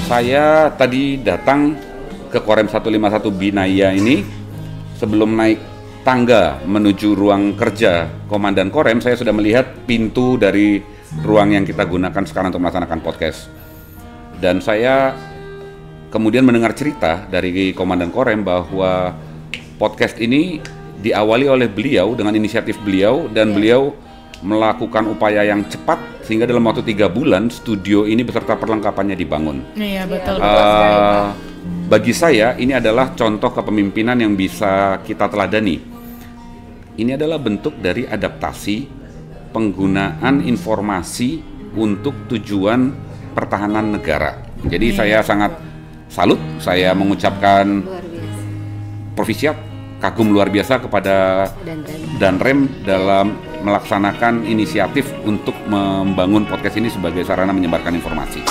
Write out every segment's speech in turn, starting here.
Saya tadi datang ke Korem 151 Binaya ini sebelum naik tangga menuju ruang kerja Komandan Korem, saya sudah melihat pintu dari ruang yang kita gunakan sekarang untuk melaksanakan podcast. Dan saya kemudian mendengar cerita dari Komandan Korem bahwa podcast ini diawali oleh beliau dengan inisiatif beliau, dan beliau melakukan upaya yang cepat sehingga dalam waktu 3 bulan studio ini beserta perlengkapannya dibangun. Iya, betul. Bagi saya ini adalah contoh kepemimpinan yang bisa kita teladani. Ini adalah bentuk dari adaptasi penggunaan informasi untuk tujuan pertahanan negara. Jadi saya sangat salut, saya mengucapkan profisiat, kagum luar biasa kepada Danrem dalam melaksanakan inisiatif untuk membangun podcast ini sebagai sarana menyebarkan informasi.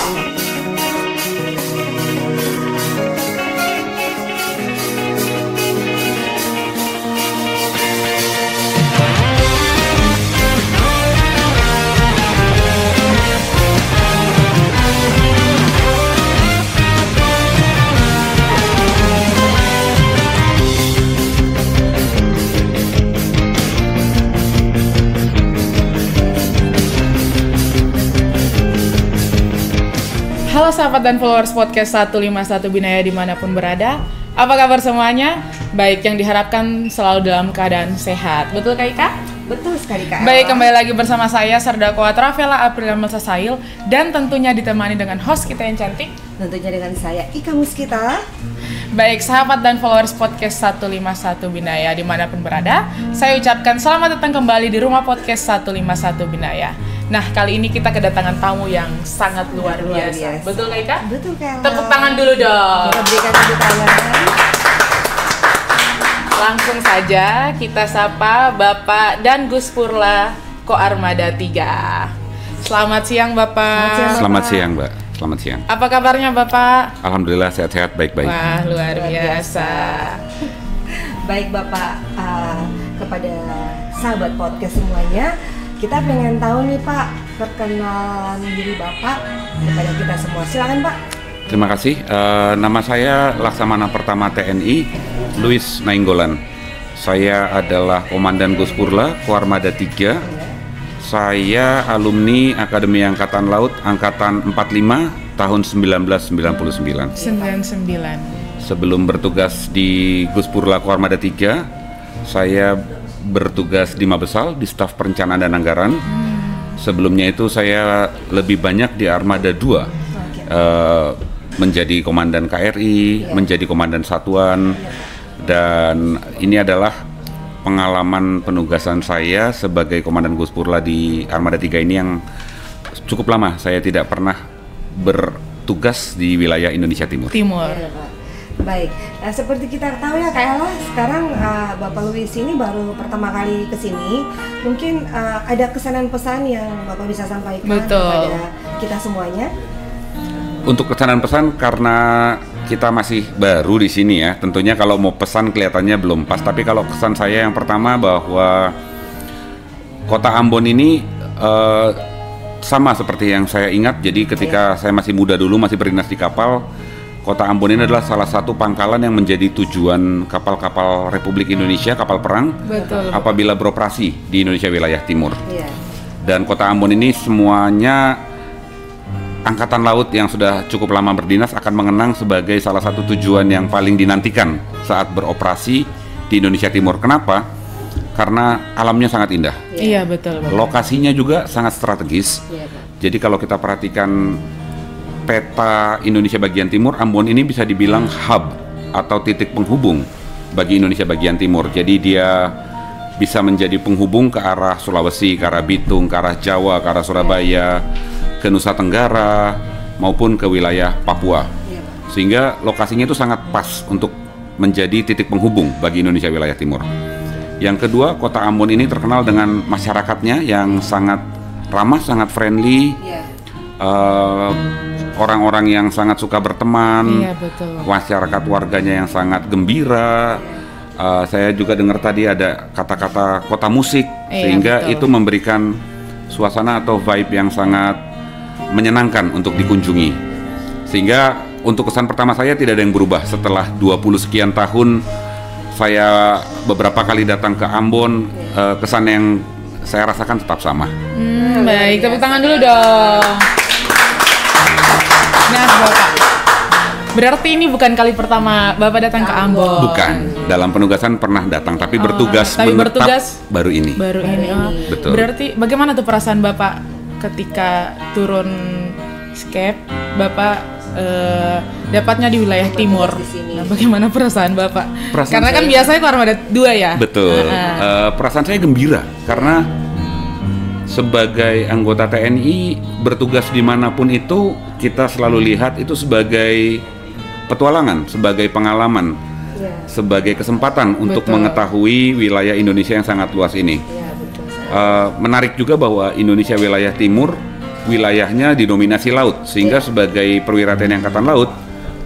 Halo sahabat dan followers podcast 151 Binaya dimanapun berada. Apa kabar semuanya? Baik, yang diharapkan selalu dalam keadaan sehat. Betul Kak Ika? Betul sekali Kak. Baik, kembali lagi bersama saya Sardako Atravela Aprilia Melsasail, dan tentunya ditemani dengan host kita yang cantik. Tentunya dengan saya Ika Muskita. Baik, sahabat dan followers podcast 151 Binaya dimanapun berada, saya ucapkan selamat datang kembali di rumah podcast 151 Binaya. Nah, kali ini kita kedatangan tamu yang sangat luar biasa. Betul Kak Ika? Betul Kak. Tepuk tangan dulu dong. Kita berikan tepuk tangan. Langsung saja kita sapa Bapak dan Gus Purla Koarmada 3. Selamat siang Bapak. Selamat siang Mbak, selamat siang. Apa kabarnya Bapak? Alhamdulillah sehat-sehat, baik-baik. Wah, luar biasa. Baik Bapak, kepada sahabat podcast semuanya, kita pengen tahu nih Pak, perkenalan diri Bapak kepada kita semua. Silakan Pak. Terima kasih. Nama saya Laksamana Pertama TNI Luis Nainggolan. Saya adalah Komandan Gus Purla Koarmada 3. Saya alumni Akademi Angkatan Laut Angkatan 45 tahun 1999. 99. Sebelum bertugas di Gus Purla Koarmada 3, saya bertugas di Mabesal di staf perencanaan dan anggaran. Sebelumnya itu saya lebih banyak di Armada 2, menjadi komandan KRI, menjadi komandan satuan, dan ini adalah pengalaman penugasan saya sebagai komandan Gus Purla di Armada 3 ini yang cukup lama. Saya tidak pernah bertugas di wilayah Indonesia Timur. Ya, Pak. Baik, nah, seperti kita tahu ya Kak Ella, sekarang Bapak Luis ini baru pertama kali kesini. Mungkin ada kesan pesan yang Bapak bisa sampaikan kepada kita semuanya. Untuk kesan pesan, karena kita masih baru di sini ya, tentunya kalau mau pesan kelihatannya belum pas. Tapi kalau kesan saya yang pertama bahwa Kota Ambon ini sama seperti yang saya ingat. Jadi ketika saya masih muda dulu, masih berdinas di kapal, Kota Ambon ini adalah salah satu pangkalan yang menjadi tujuan kapal-kapal Republik Indonesia, kapal perang, apabila beroperasi di Indonesia wilayah timur. Dan Kota Ambon ini semuanya Angkatan Laut yang sudah cukup lama berdinas akan mengenang sebagai salah satu tujuan yang paling dinantikan saat beroperasi di Indonesia Timur. Kenapa? Karena alamnya sangat indah. Iya, betul. Lokasinya juga sangat strategis. Jadi kalau kita perhatikan peta Indonesia bagian timur, Ambon ini bisa dibilang hub atau titik penghubung bagi Indonesia bagian timur. Jadi dia bisa menjadi penghubung ke arah Sulawesi, ke arah Bitung, ke arah Jawa, ke arah Surabaya, ke Nusa Tenggara, maupun ke wilayah Papua. Sehingga lokasinya itu sangat pas untuk menjadi titik penghubung bagi Indonesia wilayah timur. Yang kedua, Kota Ambon ini terkenal dengan masyarakatnya yang sangat ramah, sangat friendly. Orang-orang yang sangat suka berteman, masyarakat warganya yang sangat gembira. Saya juga dengar tadi ada kata-kata kota musik, sehingga itu memberikan suasana atau vibe yang sangat menyenangkan untuk dikunjungi. Sehingga untuk kesan pertama saya tidak ada yang berubah. Setelah 20 sekian tahun saya beberapa kali datang ke Ambon, kesan yang saya rasakan tetap sama. Baik, tepuk tangan dulu dong. Nah, Bapak, berarti ini bukan kali pertama Bapak datang ke Ambon? Bukan, dalam penugasan pernah datang, tapi bertugas menetap baru ini. Baru ini, Betul. Berarti bagaimana tuh perasaan Bapak ketika turun skep, Bapak dapatnya di wilayah timur? Nah, bagaimana perasaan Bapak? Karena kan biasanya ke Armada 2 ya? Betul, perasaan saya gembira, karena sebagai anggota TNI bertugas dimanapun itu, kita selalu lihat itu sebagai petualangan, sebagai pengalaman, sebagai kesempatan untuk mengetahui wilayah Indonesia yang sangat luas ini. Menarik juga bahwa Indonesia wilayah timur, wilayahnya didominasi laut, sehingga sebagai perwira TNI Angkatan Laut,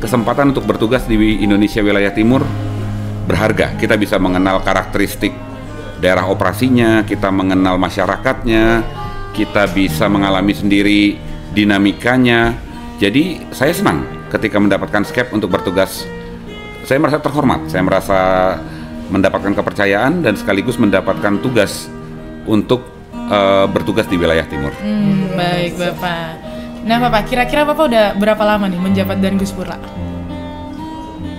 kesempatan untuk bertugas di Indonesia wilayah timur berharga. Kita bisa mengenal karakteristik daerah operasinya, kita mengenal masyarakatnya, kita bisa mengalami sendiri dinamikanya. Jadi saya senang ketika mendapatkan skep untuk bertugas. Saya merasa terhormat, saya merasa mendapatkan kepercayaan dan sekaligus mendapatkan tugas untuk bertugas di wilayah timur. Baik Bapak. Nah Bapak, kira-kira Bapak udah berapa lama nih menjabat Danguspurla?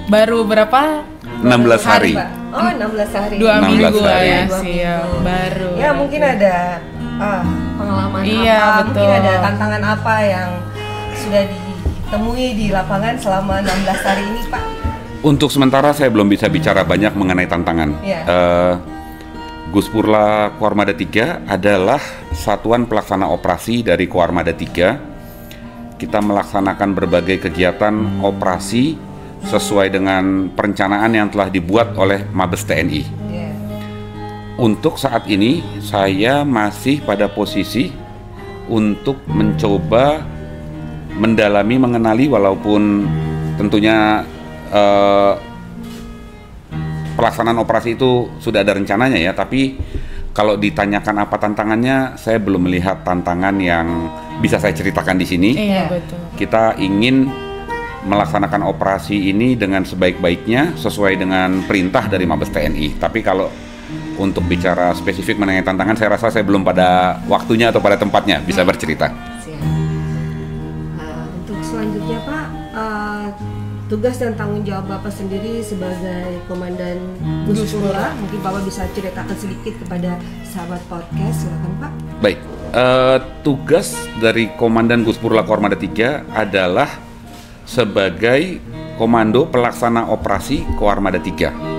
Baru berapa? 16 hari. Oh, 16 hari. 2 minggu hari. Ya, siap. Baru. Ya mungkin ada pengalaman iya, apa, betul. mungkin ada tantangan apa yang sudah ditemui di lapangan selama 16 hari ini, Pak? Untuk sementara saya belum bisa bicara banyak mengenai tantangan. Guspurla Koarmada 3 adalah satuan pelaksana operasi dari Koarmada 3. Kita melaksanakan berbagai kegiatan operasi sesuai dengan perencanaan yang telah dibuat oleh Mabes TNI. Untuk saat ini saya masih pada posisi untuk mencoba mendalami, mengenali, walaupun tentunya pelaksanaan operasi itu sudah ada rencananya ya, tapi kalau ditanyakan apa tantangannya, saya belum melihat tantangan yang bisa saya ceritakan di sini. Iya, betul. Kita ingin melaksanakan operasi ini dengan sebaik-baiknya sesuai dengan perintah dari Mabes TNI. Tapi kalau untuk bicara spesifik mengenai tantangan, saya rasa saya belum pada waktunya atau pada tempatnya bisa bercerita. Untuk selanjutnya Pak, tugas dan tanggung jawab Bapak sendiri sebagai Komandan Guspurla, mungkin Bapak bisa ceritakan sedikit kepada sahabat podcast, silakan Pak. Baik, tugas dari Komandan Guspurla Koarmada 3 adalah sebagai Komando Pelaksana Operasi Koarmada 3.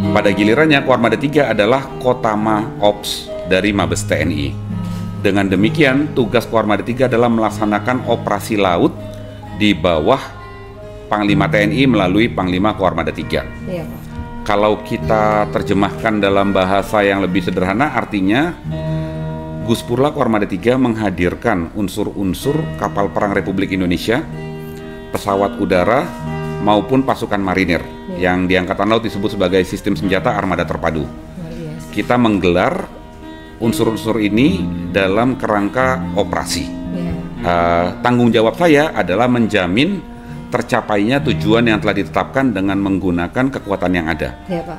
Pada gilirannya Koarmada 3 adalah Kotama Ops dari Mabes TNI. Dengan demikian, tugas Koarmada 3 adalah melaksanakan operasi laut di bawah Panglima TNI melalui Panglima Koarmada 3. Iya, Pak. Kalau kita terjemahkan dalam bahasa yang lebih sederhana, artinya Guspurla Koarmada 3 menghadirkan unsur-unsur kapal perang Republik Indonesia, pesawat udara maupun pasukan marinir yang di Angkatan Laut disebut sebagai sistem senjata armada terpadu. Kita menggelar unsur-unsur ini dalam kerangka operasi. Tanggung jawab saya adalah menjamin tercapainya tujuan yang telah ditetapkan dengan menggunakan kekuatan yang ada. Ya, Pak.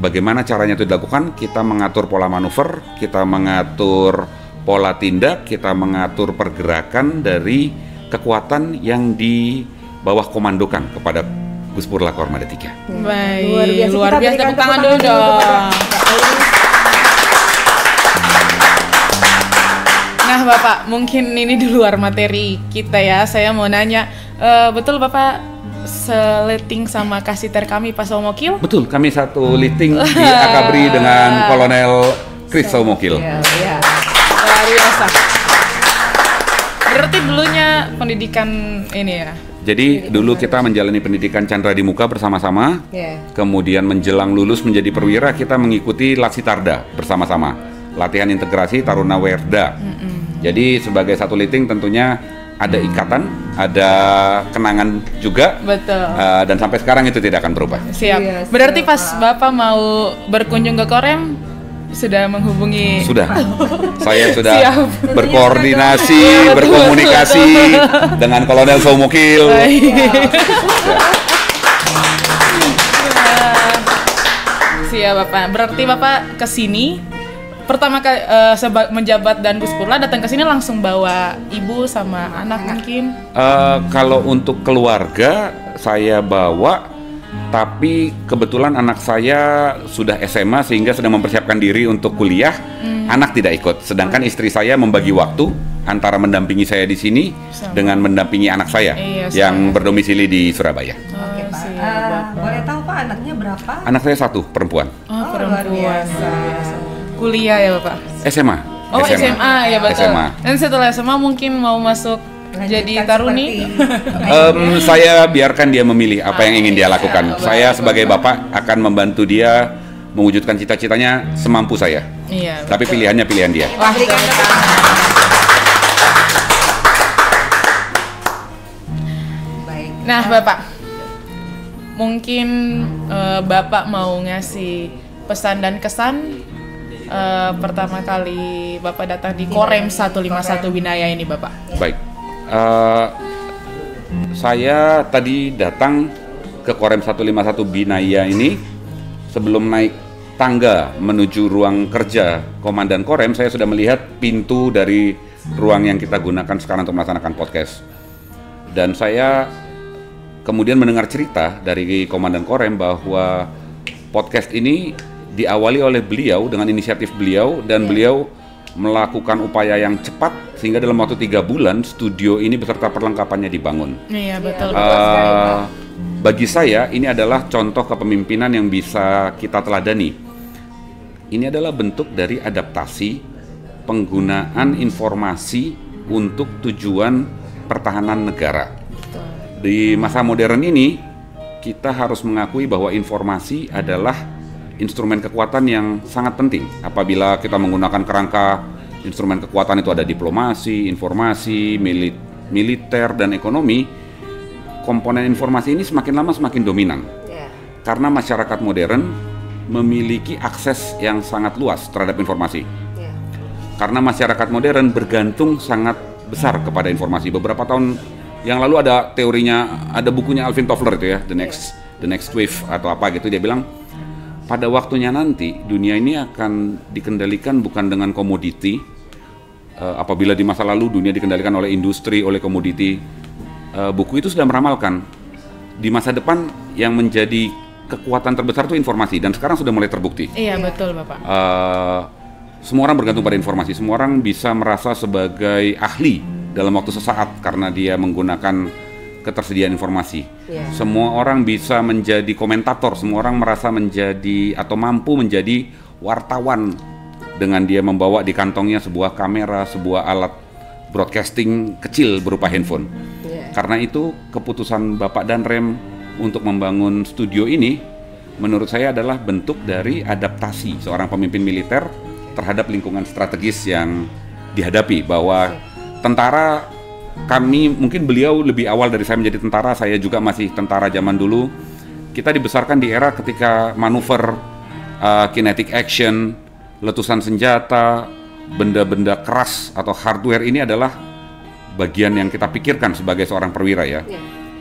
Bagaimana caranya itu dilakukan? Kita mengatur pola manuver, kita mengatur pola tindak, kita mengatur pergerakan dari kekuatan yang di bawah komandokan kepada Guspurla Koarmada 3. Baik, luar biasa. Tepuk tangan dulu dong. Nah Bapak, mungkin ini di luar materi kita ya. Saya mau nanya, betul Bapak seleting sama kasiter kami Pak Somokil? Betul, kami satu liting di Akabri dengan Kolonel Chris Somokil. Iya. Luar biasa. Berarti dulunya pendidikan ini ya? Jadi dulu kita menjalani pendidikan Chandra di Muka bersama-sama. Kemudian menjelang lulus menjadi perwira, kita mengikuti Laksitarda bersama-sama. Latihan integrasi Taruna Werda. Jadi sebagai satu liting tentunya ada ikatan, ada kenangan juga. Betul. Dan sampai sekarang itu tidak akan berubah. Siap. Berarti pas Bapak mau berkunjung ke Korem, sudah menghubungi. Sudah. Saya sudah Siap. berkoordinasi, berkomunikasi dengan Kolonel Somukil. Siap Bapak. Berarti Bapak kesini pertama kali menjabat dan Guspurla datang ke sini langsung bawa ibu sama anak mungkin. Kalau untuk keluarga saya bawa, tapi kebetulan anak saya sudah SMA sehingga sedang mempersiapkan diri untuk kuliah. Anak tidak ikut, sedangkan istri saya membagi waktu antara mendampingi saya di sini dengan mendampingi anak saya yang berdomisili di Surabaya. Oke, Pak. Boleh tahu Pak anaknya berapa? Anak saya 1, perempuan. Perempuan. Luar biasa. Kuliah ya Bapak? SMA. SMA ya betul. SMA. Dan setelah SMA mungkin mau masuk jadi taruni. Saya biarkan dia memilih apa yang ingin dia lakukan. Saya sebagai bapak akan membantu dia mewujudkan cita-citanya semampu saya. Iya. Tapi pilihannya pilihan dia. Wah, Baik. nah Bapak, mungkin Bapak mau ngasih pesan dan kesan pertama kali Bapak datang di Korem 151 Binaya ini Bapak. Baik. Saya tadi datang ke Korem 151 Binaya ini sebelum naik tangga menuju ruang kerja Komandan Korem, saya sudah melihat pintu dari ruang yang kita gunakan sekarang untuk melaksanakan podcast. Dan saya kemudian mendengar cerita dari Komandan Korem bahwa podcast ini diawali oleh beliau dengan inisiatif beliau dan beliau melakukan upaya yang cepat sehingga dalam waktu 3 bulan studio ini beserta perlengkapannya dibangun. Iya betul. Bagi saya ini adalah contoh kepemimpinan yang bisa kita teladani. Ini adalah bentuk dari adaptasi penggunaan informasi untuk tujuan pertahanan negara. Di masa modern ini kita harus mengakui bahwa informasi adalah instrumen kekuatan yang sangat penting. Apabila kita menggunakan kerangka instrumen kekuatan itu ada diplomasi, informasi, militer, dan ekonomi, komponen informasi ini semakin lama semakin dominan. Karena masyarakat modern memiliki akses yang sangat luas terhadap informasi. Karena masyarakat modern bergantung sangat besar kepada informasi. Beberapa tahun yang lalu ada teorinya, ada bukunya Alvin Toffler itu ya, The Next Wave atau apa gitu, dia bilang pada waktunya nanti dunia ini akan dikendalikan bukan dengan komoditi. Apabila di masa lalu dunia dikendalikan oleh industri, oleh komoditi, buku itu sudah meramalkan di masa depan yang menjadi kekuatan terbesar itu informasi, dan sekarang sudah mulai terbukti. Iya betul Bapak. Semua orang bergantung pada informasi, semua orang bisa merasa sebagai ahli dalam waktu sesaat karena dia menggunakan ketersediaan informasi. Semua orang bisa menjadi komentator, semua orang merasa menjadi atau mampu menjadi wartawan dengan dia membawa di kantongnya sebuah kamera, sebuah alat broadcasting kecil berupa handphone. Karena itu keputusan Bapak Danrem untuk membangun studio ini menurut saya adalah bentuk dari adaptasi seorang pemimpin militer terhadap lingkungan strategis yang dihadapi. Bahwa tentara, kami mungkin beliau lebih awal dari saya menjadi tentara, saya juga masih tentara zaman dulu. Kita dibesarkan di era ketika manuver, kinetic action, letusan senjata, benda-benda keras atau hardware ini adalah bagian yang kita pikirkan sebagai seorang perwira ya.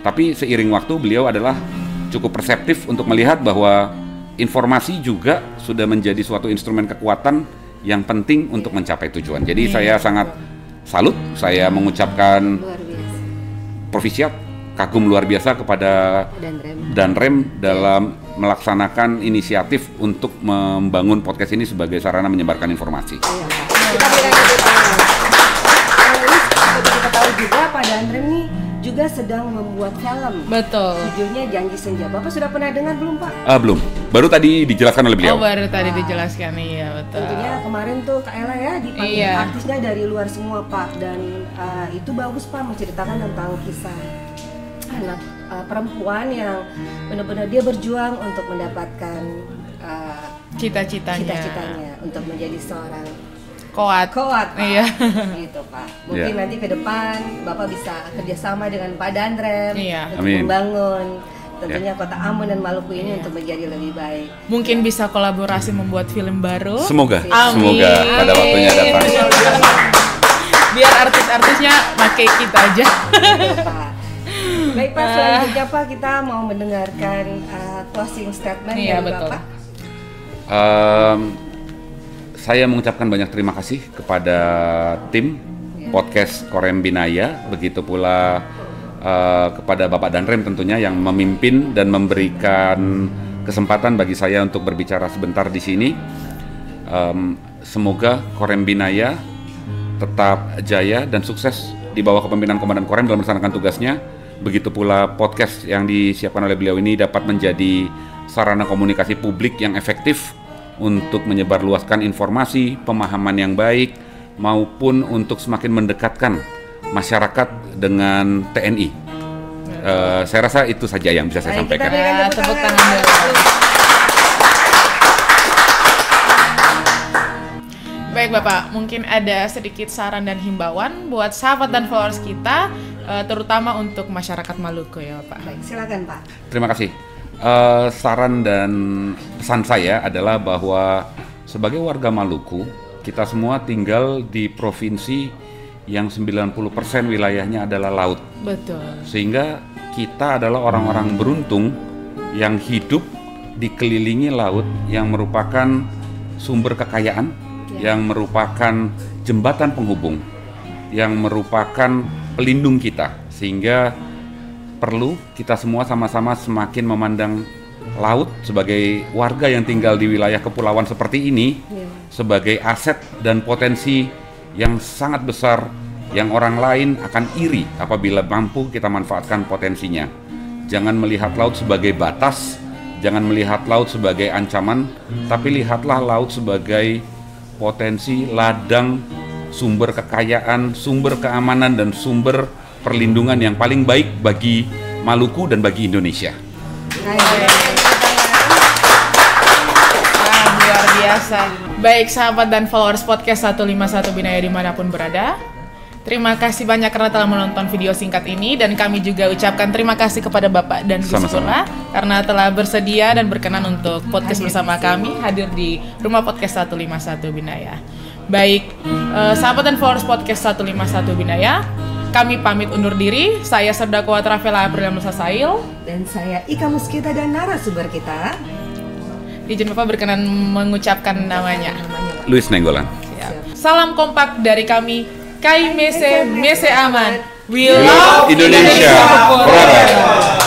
Tapi seiring waktu beliau adalah cukup perseptif untuk melihat bahwa informasi juga sudah menjadi suatu instrumen kekuatan yang penting untuk mencapai tujuan. Jadi saya sangat salut, saya mengucapkan profisiat, kagum luar biasa kepada Danrem dalam melaksanakan inisiatif untuk membangun podcast ini sebagai sarana menyebarkan informasi. Kita tahu juga Pak Danrem nih juga sedang membuat film. Betul. Judulnya Janji Senja. Bapak sudah pernah dengar belum Pak? Belum. Baru tadi dijelaskan oleh beliau. Oh, baru tadi dijelaskan, iya betul. Tentunya kemarin tuh Kak Ella ya dipanggil artisnya dari luar semua Pak, dan itu bagus Pak, menceritakan tentang kisah anak perempuan yang benar-benar dia berjuang untuk mendapatkan cita-citanya untuk menjadi seorang Koat, iya. Gitu Pak. Mungkin nanti ke depan Bapak bisa kerjasama dengan Pak Danrem untuk Amin. membangun tentunya Kota Ambon dan Maluku ini untuk menjadi lebih baik. Mungkin bisa kolaborasi membuat film baru. Semoga, Amin. semoga pada waktunya datang. Biar artis-artisnya pakai kita aja. Pak. Baik Pak, selanjutnya Pak kita mau mendengarkan closing statement Iya, dari betul. Bapak. Saya mengucapkan banyak terima kasih kepada tim podcast Korem Binaya, begitu pula kepada Bapak Danrem tentunya yang memimpin dan memberikan kesempatan bagi saya untuk berbicara sebentar di sini. Semoga Korem Binaya tetap jaya dan sukses di bawah kepemimpinan Komandan Korem dalam melaksanakan tugasnya. Begitu pula podcast yang disiapkan oleh beliau ini dapat menjadi sarana komunikasi publik yang efektif untuk menyebarluaskan informasi, pemahaman yang baik, maupun untuk semakin mendekatkan masyarakat dengan TNI. Saya rasa itu saja yang bisa saya sampaikan. Kita berikan Tepuk tangan dulu. Baik Bapak, mungkin ada sedikit saran dan himbauan buat sahabat dan followers kita, terutama untuk masyarakat Maluku ya Bapak. Baik, silakan Pak. Terima kasih. Saran dan pesan saya adalah bahwa sebagai warga Maluku, kita semua tinggal di provinsi yang 90% wilayahnya adalah laut. Betul. Sehingga kita adalah orang-orang beruntung yang hidup dikelilingi laut yang merupakan sumber kekayaan, yang merupakan jembatan penghubung, yang merupakan pelindung kita. Sehingga perlu kita semua sama-sama semakin memandang laut sebagai warga yang tinggal di wilayah kepulauan seperti ini sebagai aset dan potensi yang sangat besar yang orang lain akan iri apabila mampu kita manfaatkan potensinya. Jangan melihat laut sebagai batas, jangan melihat laut sebagai ancaman, tapi lihatlah laut sebagai potensi ladang sumber kekayaan, sumber keamanan, dan sumber perlindungan yang paling baik bagi Maluku dan bagi Indonesia. Luar biasa. Baik sahabat dan followers podcast 151 Binaya dimanapun berada, terima kasih banyak karena telah menonton video singkat ini, dan kami juga ucapkan terima kasih kepada Bapak dan Gus Purna karena telah bersedia dan berkenan untuk podcast bersama kami hadir di Rumah Podcast 151 Binaya. Baik, sahabat dan followers podcast 151 Binaya, kami pamit undur diri. Saya Serdakwa Trafela Aprilia Musa Sail. Dan saya Ika Muskita dan narasumber kita. Izin Bapak berkenan mengucapkan namanya. Luis Nenggolan. Siap. Salam kompak dari kami, Kai Mese Aman. We love Indonesia forever.